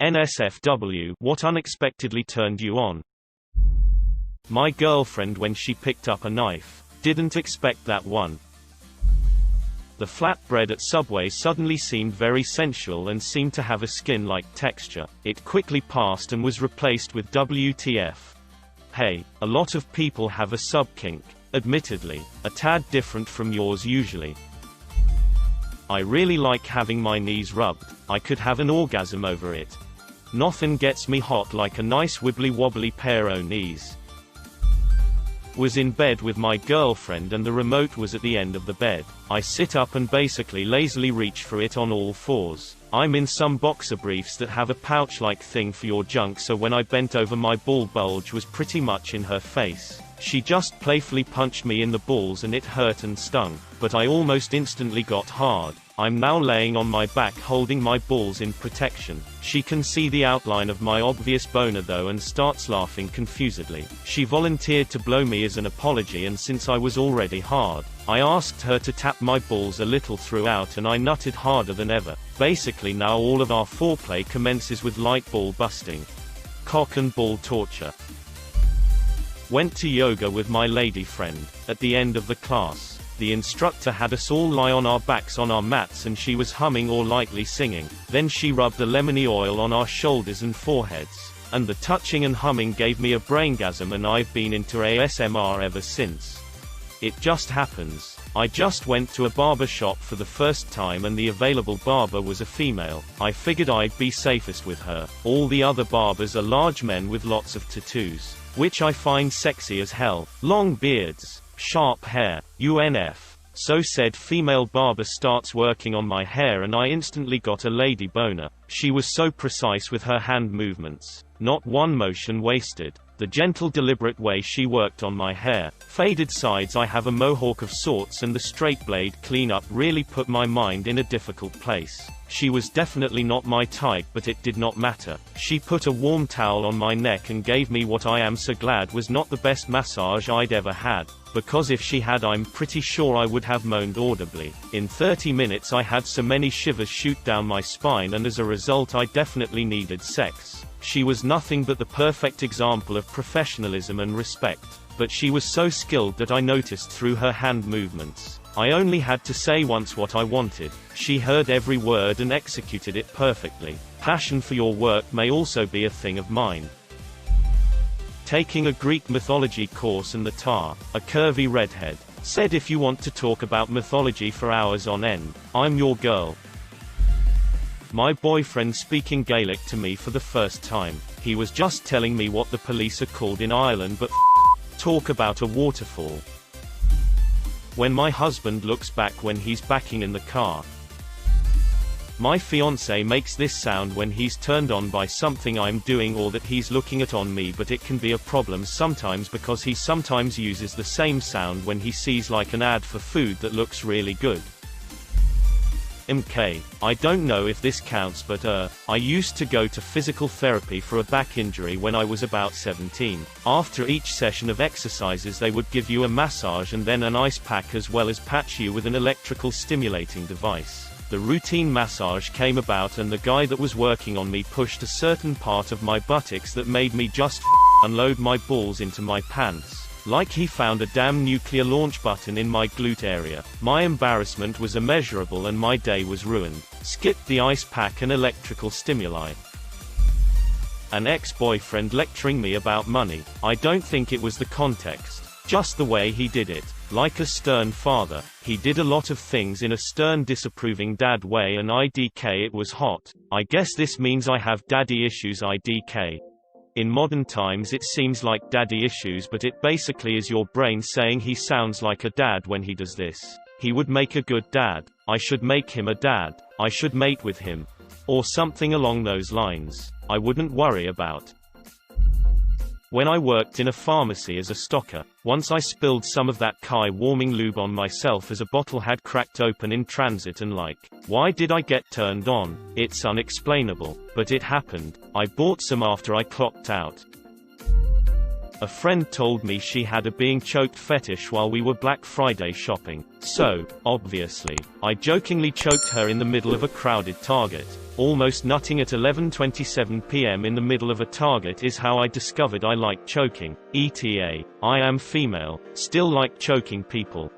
NSFW, what unexpectedly turned you on? My girlfriend when she picked up a knife. Didn't expect that one. The flatbread at Subway suddenly seemed very sensual and seemed to have a skin-like texture. It quickly passed and was replaced with WTF. Hey, a lot of people have a sub-kink. Admittedly, a tad different from yours usually. I really like having my knees rubbed. I could have an orgasm over it. Nothing gets me hot like a nice wibbly-wobbly pair o' knees. Was in bed with my girlfriend and the remote was at the end of the bed. I sit up and basically lazily reach for it on all fours. I'm in some boxer briefs that have a pouch-like thing for your junk, so when I bent over, my ball bulge was pretty much in her face. She just playfully punched me in the balls and it hurt and stung, but I almost instantly got hard. I'm now laying on my back holding my balls in protection. She can see the outline of my obvious boner though and starts laughing confusedly. She volunteered to blow me as an apology, and since I was already hard, I asked her to tap my balls a little throughout and I nutted harder than ever. Basically now all of our foreplay commences with light ball busting. Cock and ball torture. Went to yoga with my lady friend. At the end of the class, the instructor had us all lie on our backs on our mats and she was humming or lightly singing. Then she rubbed a lemony oil on our shoulders and foreheads. And the touching and humming gave me a braingasm and I've been into ASMR ever since. It just happens. I just went to a barber shop for the first time and the available barber was a female. I figured I'd be safest with her. All the other barbers are large men with lots of tattoos, which I find sexy as hell. Long beards, sharp hair, UNF. So said female barber starts working on my hair and I instantly got a lady boner. She was so precise with her hand movements. Not one motion wasted. The gentle deliberate way she worked on my hair. Faded sides, I have a mohawk of sorts, and the straight blade cleanup really put my mind in a difficult place. She was definitely not my type, but it did not matter. She put a warm towel on my neck and gave me what I am so glad was not the best massage I'd ever had. Because if she had, I'm pretty sure I would have moaned audibly. In 30 minutes I had so many shivers shoot down my spine, and as a result I definitely needed sex. She was nothing but the perfect example of professionalism and respect. But she was so skilled that I noticed through her hand movements. I only had to say once what I wanted. She heard every word and executed it perfectly. Passion for your work may also be a thing of mine. Taking a Greek mythology course and the tar, a curvy redhead, said if you want to talk about mythology for hours on end, I'm your girl. My boyfriend speaking Gaelic to me for the first time. He was just telling me what the police are called in Ireland, but talk about a waterfall. When my husband looks back when he's backing in the car. My fiancé makes this sound when he's turned on by something I'm doing or that he's looking at on me, but it can be a problem sometimes because he sometimes uses the same sound when he sees like an ad for food that looks really good. MK. I don't know if this counts, but I used to go to physical therapy for a back injury when I was about 17. After each session of exercises they would give you a massage and then an ice pack, as well as patch you with an electrical stimulating device. The routine massage came about and the guy that was working on me pushed a certain part of my buttocks that made me just unload my balls into my pants. Like he found a damn nuclear launch button in my glute area. My embarrassment was immeasurable and my day was ruined. Skipped the ice pack and electrical stimuli. An ex-boyfriend lecturing me about money. I don't think it was the context, just the way he did it. Like a stern father, he did a lot of things in a stern disapproving dad way, and IDK it was hot. I guess this means I have daddy issues IDK. In modern times it seems like daddy issues, but it basically is your brain saying he sounds like a dad when he does this. He would make a good dad. I should make him a dad. I should mate with him. Or something along those lines. I wouldn't worry about. When I worked in a pharmacy as a stocker, once I spilled some of that Kai warming lube on myself as a bottle had cracked open in transit, and why did I get turned on? It's unexplainable, but it happened. I bought some after I clocked out. A friend told me she had a being choked fetish while we were Black Friday shopping. So, obviously, I jokingly choked her in the middle of a crowded Target. Almost nutting at 11:27 p.m. in the middle of a Target is how I discovered I like choking. ETA. I am female, still like choking people.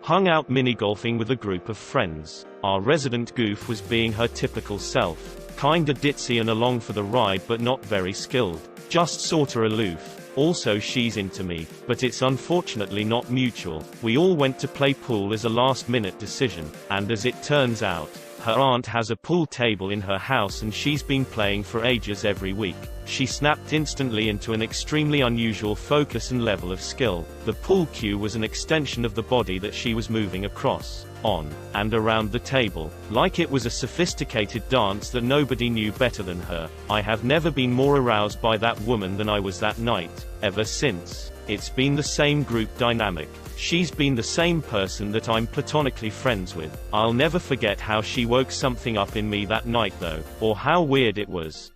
Hung out minigolfing with a group of friends. Our resident goof was being her typical self. Kinda ditzy and along for the ride but not very skilled. Just sorta aloof. Also she's into me, but it's unfortunately not mutual. We all went to play pool as a last-minute decision, and as it turns out, her aunt has a pool table in her house and she's been playing for ages every week. She snapped instantly into an extremely unusual focus and level of skill. The pool cue was an extension of the body that she was moving across, on, and around the table, like it was a sophisticated dance that nobody knew better than her. I have never been more aroused by that woman than I was that night, ever since. It's been the same group dynamic. She's been the same person that I'm platonically friends with. I'll never forget how she woke something up in me that night though, or how weird it was.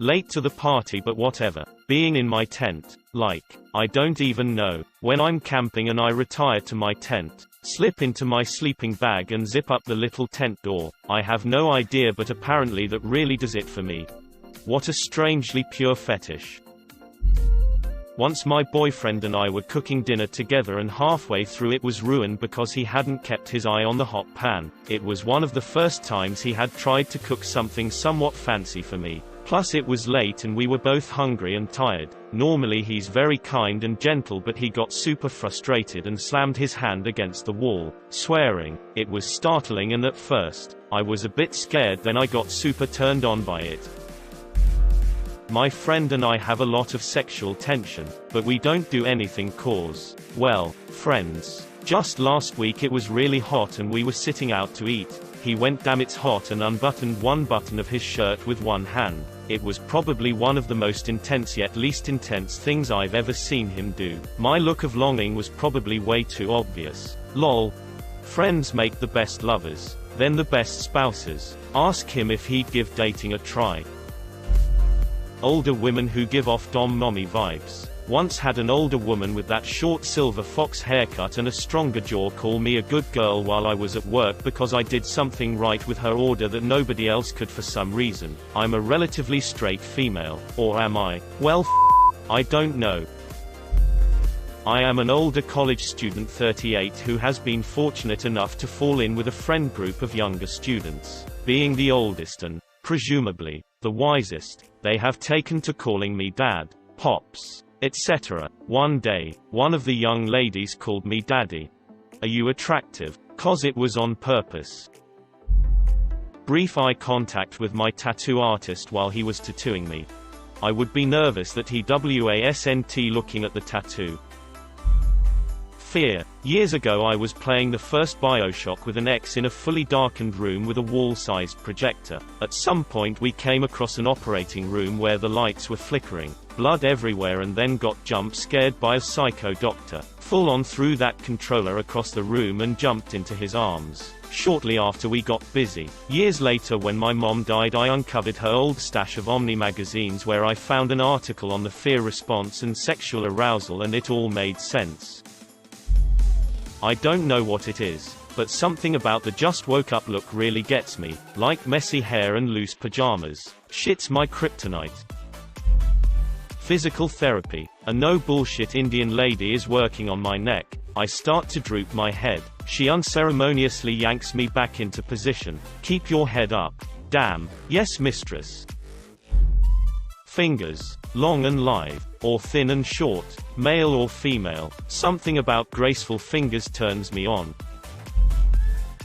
Late to the party but whatever. Being in my tent. Like, I don't even know. When I'm camping and I retire to my tent, slip into my sleeping bag and zip up the little tent door. I have no idea but apparently that really does it for me. What a strangely pure fetish. Once my boyfriend and I were cooking dinner together and halfway through it was ruined because he hadn't kept his eye on the hot pan. It was one of the first times he had tried to cook something somewhat fancy for me. Plus it was late and we were both hungry and tired. Normally he's very kind and gentle but he got super frustrated and slammed his hand against the wall, swearing. It was startling and at first, I was a bit scared, then I got super turned on by it. My friend and I have a lot of sexual tension, but we don't do anything cause, well, friends. Just last week it was really hot and we were sitting out to eat. He went damn it's hot and unbuttoned one button of his shirt with one hand. It was probably one of the most intense yet least intense things I've ever seen him do. My look of longing was probably way too obvious. Lol. Friends make the best lovers, then the best spouses. Ask him if he'd give dating a try. Older women who give off dom mommy vibes. Once had an older woman with that short silver fox haircut and a stronger jaw call me a good girl while I was at work because I did something right with her order that nobody else could for some reason. I'm a relatively straight female, or am I? Well, I don't know. I am an older college student 38 who has been fortunate enough to fall in with a friend group of younger students. Being the oldest and, presumably, the wisest, they have taken to calling me dad, pops, etc. One day, one of the young ladies called me daddy. Are you attractive? 'Cause it was on purpose. Brief eye contact with my tattoo artist while he was tattooing me. I would be nervous that he wasn't looking at the tattoo. Fear. Years ago I was playing the first Bioshock with an ex in a fully darkened room with a wall-sized projector. At some point we came across an operating room where the lights were flickering, blood everywhere, and then got jump-scared by a psycho doctor. Full on threw that controller across the room and jumped into his arms. Shortly after we got busy. Years later when my mom died I uncovered her old stash of Omni magazines where I found an article on the fear response and sexual arousal and it all made sense. I don't know what it is, but something about the just woke up look really gets me, like messy hair and loose pajamas. Shit's my kryptonite. Physical therapy. A no bullshit Indian lady is working on my neck. I start to droop my head. She unceremoniously yanks me back into position. Keep your head up. Damn. Yes, mistress. Fingers. Long and lithe, or thin and short, male or female. Something about graceful fingers turns me on.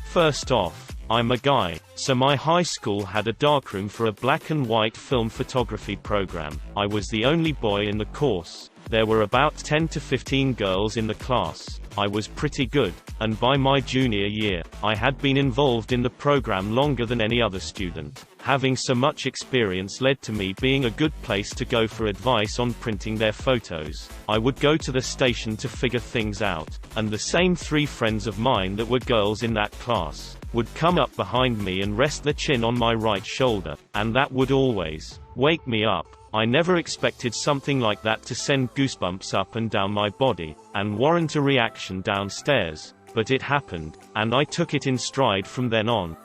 First off, I'm a guy, so my high school had a darkroom for a black and white film photography program. I was the only boy in the course. There were about 10 to 15 girls in the class. I was pretty good, and by my junior year, I had been involved in the program longer than any other student. Having so much experience led to me being a good place to go for advice on printing their photos. I would go to the station to figure things out, and the same 3 friends of mine that were girls in that class would come up behind me and rest their chin on my right shoulder, and that would always wake me up. I never expected something like that to send goosebumps up and down my body, and warrant a reaction downstairs, but it happened, and I took it in stride from then on.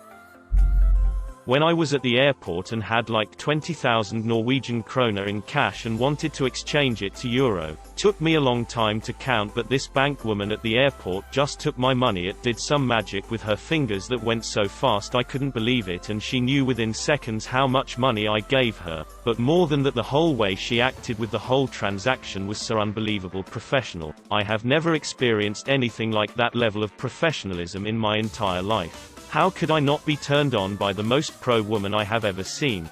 When I was at the airport and had like 20,000 Norwegian kroner in cash and wanted to exchange it to euro. Took me a long time to count, but this bank woman at the airport just took my money. It did some magic with her fingers that went so fast I couldn't believe it, and she knew within seconds how much money I gave her. But more than that, the whole way she acted with the whole transaction was so unbelievable professional. I have never experienced anything like that level of professionalism in my entire life. How could I not be turned on by the most pro woman I have ever seen?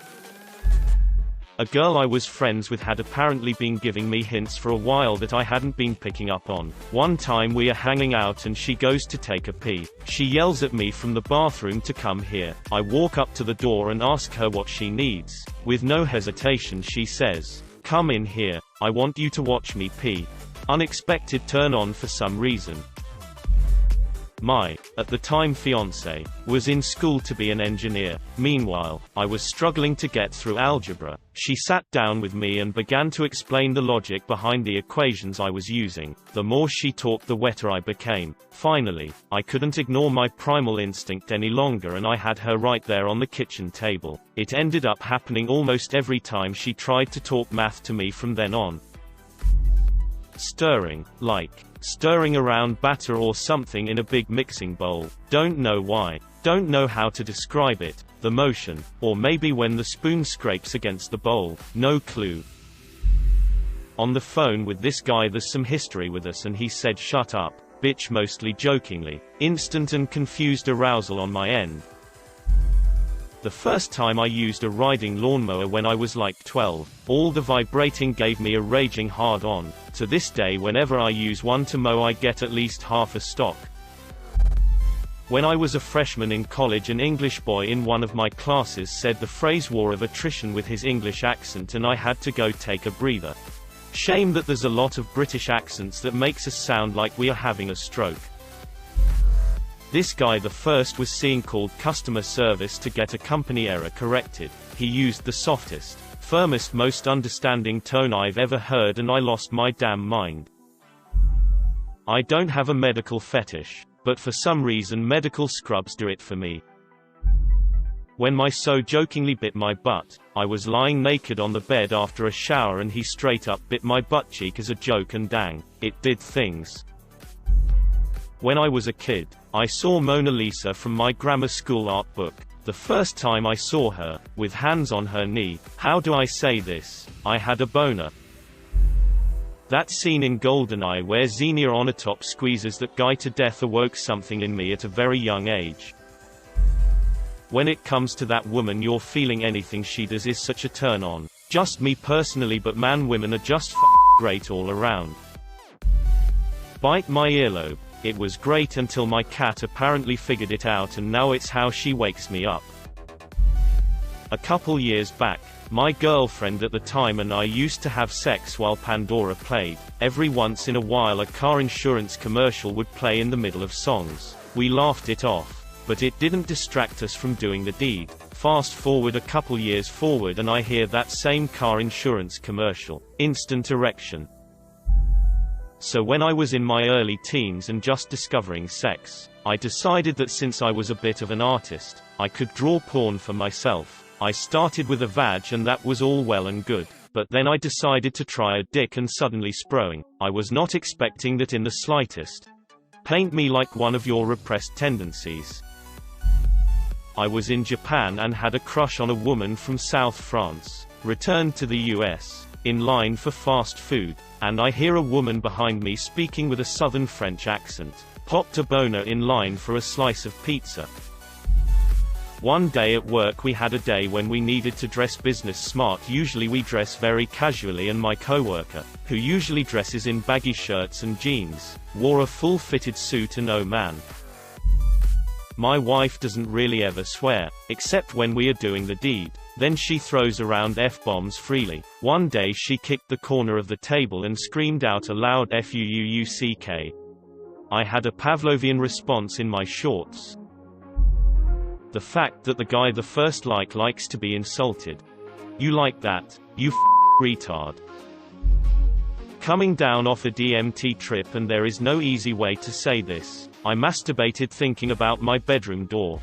A girl I was friends with had apparently been giving me hints for a while that I hadn't been picking up on. One time we are hanging out and she goes to take a pee. She yells at me from the bathroom to come here. I walk up to the door and ask her what she needs. With no hesitation she says, "Come in here, I want you to watch me pee." Unexpected turn on for some reason. My, at the time fiancé, was in school to be an engineer. Meanwhile, I was struggling to get through algebra. She sat down with me and began to explain the logic behind the equations I was using. The more she talked, the wetter I became. Finally, I couldn't ignore my primal instinct any longer and I had her right there on the kitchen table. It ended up happening almost every time she tried to talk math to me from then on. Stirring, like stirring around batter or something in a big mixing bowl. Don't know why. Don't know how to describe it. The motion. Or maybe when the spoon scrapes against the bowl. No clue. On the phone with this guy, there's some history with us, and he said shut up, bitch, mostly jokingly. Instant and confused arousal on my end. The first time I used a riding lawnmower when I was like 12, all the vibrating gave me a raging hard on. To this day, whenever I use one to mow, I get at least half a stock. When I was a freshman in college, an English boy in one of my classes said the phrase war of attrition with his English accent, and I had to go take a breather. Shame that there's a lot of British accents that makes us sound like we are having a stroke. This guy the first was seeing called customer service to get a company error corrected. He used the softest, firmest, most understanding tone I've ever heard, and I lost my damn mind. I don't have a medical fetish, but for some reason medical scrubs do it for me. When my so jokingly bit my butt, I was lying naked on the bed after a shower and he straight up bit my butt cheek as a joke, and dang, it did things. When I was a kid, I saw Mona Lisa from my grammar school art book. The first time I saw her, with hands on her knee, how do I say this? I had a boner. That scene in GoldenEye where Xenia Onatopp squeezes that guy to death awoke something in me at a very young age. When it comes to that woman, you're feeling anything she does is such a turn on. Just me personally, but man, women are just great all around. Bite my earlobe. It was great until my cat apparently figured it out, and now it's how she wakes me up. A couple years back, my girlfriend at the time and I used to have sex while Pandora played. Every once in a while a car insurance commercial would play in the middle of songs. We laughed it off, but it didn't distract us from doing the deed. Fast forward a couple years forward and I hear that same car insurance commercial. Instant erection. So when I was in my early teens and just discovering sex, I decided that since I was a bit of an artist, I could draw porn for myself. I started with a vag and that was all well and good. But then I decided to try a dick and suddenly sproing. I was not expecting that in the slightest. Paint me like one of your repressed tendencies. I was in Japan and had a crush on a woman from South France. Returned to the US, in line for fast food, and I hear a woman behind me speaking with a southern French accent. Popped a boner in line for a slice of pizza. One day at work we had a day when we needed to dress business smart. Usually we dress very casually, and my coworker, who usually dresses in baggy shirts and jeans, wore a full-fitted suit, and oh man. My wife doesn't really ever swear, except when we are doing the deed. Then she throws around F-bombs freely. One day she kicked the corner of the table and screamed out a loud F-U-U-U-C-K. I had a Pavlovian response in my shorts. The fact that the guy the first likes to be insulted. You like that, you retard. Coming down off a DMT trip, and there is no easy way to say this. I masturbated thinking about my bedroom door.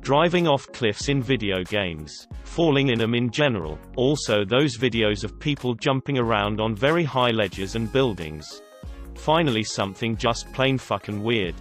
Driving off cliffs in video games. Falling in them in general. Also those videos of people jumping around on very high ledges and buildings. Finally something just plain fucking weird.